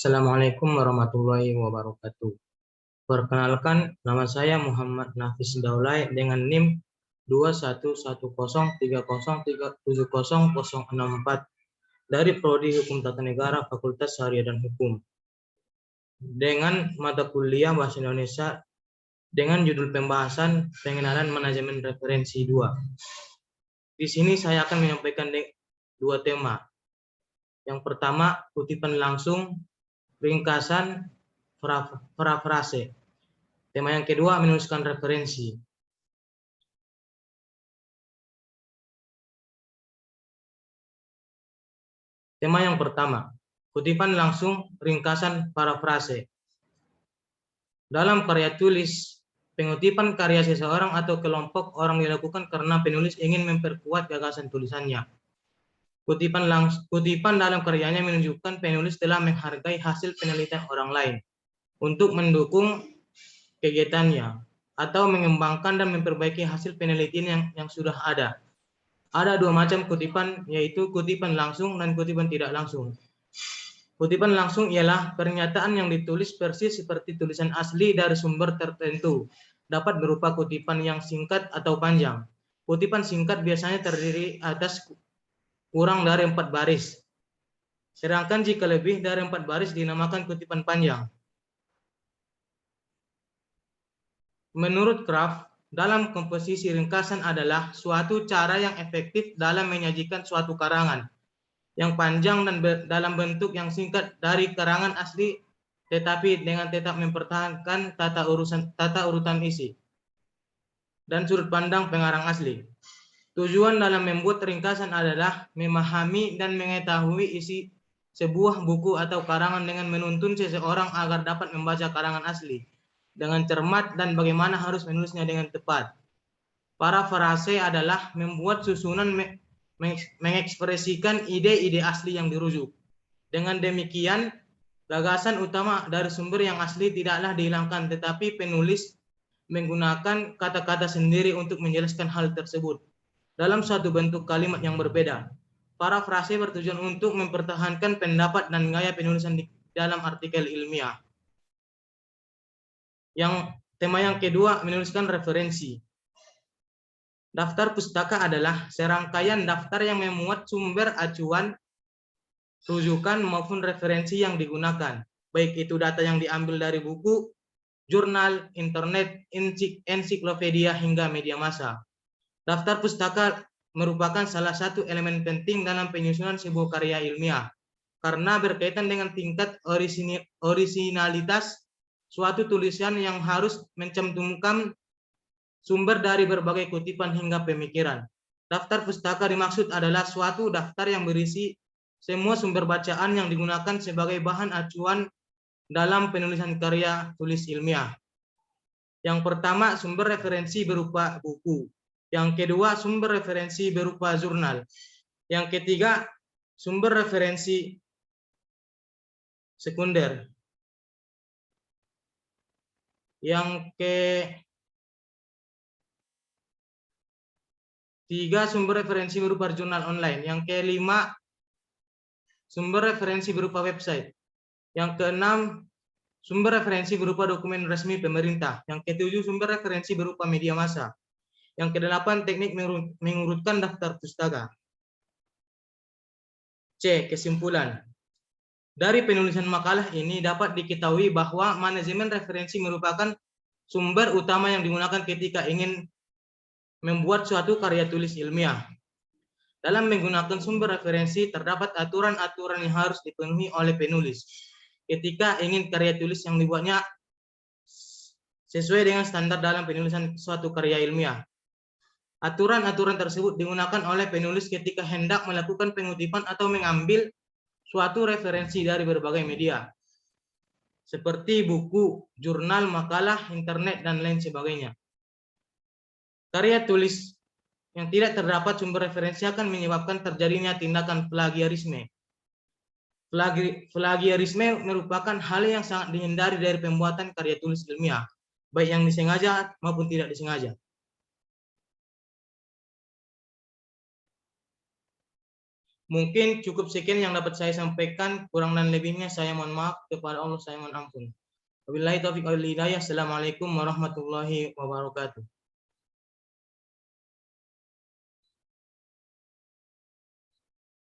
Assalamualaikum warahmatullahi wabarakatuh. Perkenalkan, nama saya Muhammad Nafis Daulay dengan NIM 211030307064 dari Prodi Hukum Tata Negara Fakultas Syariah dan Hukum dengan mata kuliah Bahasa Indonesia dengan judul pembahasan pengenalan manajemen referensi 2. Di sini saya akan menyampaikan dua tema. Yang pertama, kutipan langsung, ringkasan, parafrase. Tema yang kedua, menuliskan referensi. Tema yang pertama, kutipan langsung, ringkasan, parafrase. Dalam karya tulis, pengutipan karya seseorang atau kelompok orang dilakukan karena penulis ingin memperkuat gagasan tulisannya. Kutipan dalam karyanya menunjukkan penulis telah menghargai hasil penelitian orang lain untuk mendukung kegiatannya atau mengembangkan dan memperbaiki hasil penelitian yang sudah ada. Ada dua macam kutipan, yaitu kutipan langsung dan kutipan tidak langsung. Kutipan langsung ialah pernyataan yang ditulis persis seperti tulisan asli dari sumber tertentu. Dapat berupa kutipan yang singkat atau panjang. Kutipan singkat biasanya terdiri atas kurang dari 4 baris. Sedangkan jika lebih dari 4 baris dinamakan kutipan panjang. Menurut Kraft, dalam komposisi ringkasan adalah suatu cara yang efektif dalam menyajikan suatu karangan yang panjang dan dalam bentuk yang singkat dari karangan asli, tetapi dengan tetap mempertahankan tata urutan isi dan sudut pandang pengarang asli. Tujuan dalam membuat ringkasan adalah memahami dan mengetahui isi sebuah buku atau karangan dengan menuntun seseorang agar dapat membaca karangan asli dengan cermat dan bagaimana harus menulisnya dengan tepat. Parafrase adalah membuat susunan mengekspresikan ide-ide asli yang dirujuk. Dengan demikian, gagasan utama dari sumber yang asli tidaklah dihilangkan, tetapi penulis menggunakan kata-kata sendiri untuk menjelaskan hal tersebut dalam suatu bentuk kalimat yang berbeda. Parafrase bertujuan untuk mempertahankan pendapat dan gaya penulisan di dalam artikel ilmiah. Tema yang kedua, menuliskan referensi. Daftar pustaka adalah serangkaian daftar yang memuat sumber acuan, rujukan maupun referensi yang digunakan, baik itu data yang diambil dari buku, jurnal, internet, ensiklopedia hingga media massa. Daftar pustaka merupakan salah satu elemen penting dalam penyusunan sebuah karya ilmiah karena berkaitan dengan tingkat orisinalitas suatu tulisan yang harus mencantumkan sumber dari berbagai kutipan hingga pemikiran. Daftar pustaka dimaksud adalah suatu daftar yang berisi semua sumber bacaan yang digunakan sebagai bahan acuan dalam penulisan karya tulis ilmiah. Yang pertama, sumber referensi berupa buku. Yang kedua, sumber referensi berupa jurnal. Yang ketiga, sumber referensi sekunder. Yang ketiga, sumber referensi berupa jurnal online. Yang kelima, sumber referensi berupa website. Yang keenam, sumber referensi berupa dokumen resmi pemerintah. Yang ketujuh, sumber referensi berupa media massa. Yang kedelapan, teknik mengurutkan daftar pustaka. C. Kesimpulan. Dari penulisan makalah ini dapat diketahui bahwa manajemen referensi merupakan sumber utama yang digunakan ketika ingin membuat suatu karya tulis ilmiah. Dalam menggunakan sumber referensi, terdapat aturan-aturan yang harus dipenuhi oleh penulis ketika ingin karya tulis yang dibuatnya sesuai dengan standar dalam penulisan suatu karya ilmiah. Aturan-aturan tersebut digunakan oleh penulis ketika hendak melakukan pengutipan atau mengambil suatu referensi dari berbagai media, seperti buku, jurnal, makalah, internet, dan lain sebagainya. Karya tulis yang tidak terdapat sumber referensi akan menyebabkan terjadinya tindakan plagiarisme. Plagiarisme merupakan hal yang sangat dihindari dari pembuatan karya tulis ilmiah, baik yang disengaja maupun tidak disengaja. Mungkin cukup sekian yang dapat saya sampaikan. Kurang dan lebihnya saya mohon maaf. Kepada Allah saya mohon ampun. Wabillahi taufiq wal hidayah. Assalamualaikum warahmatullahi wabarakatuh.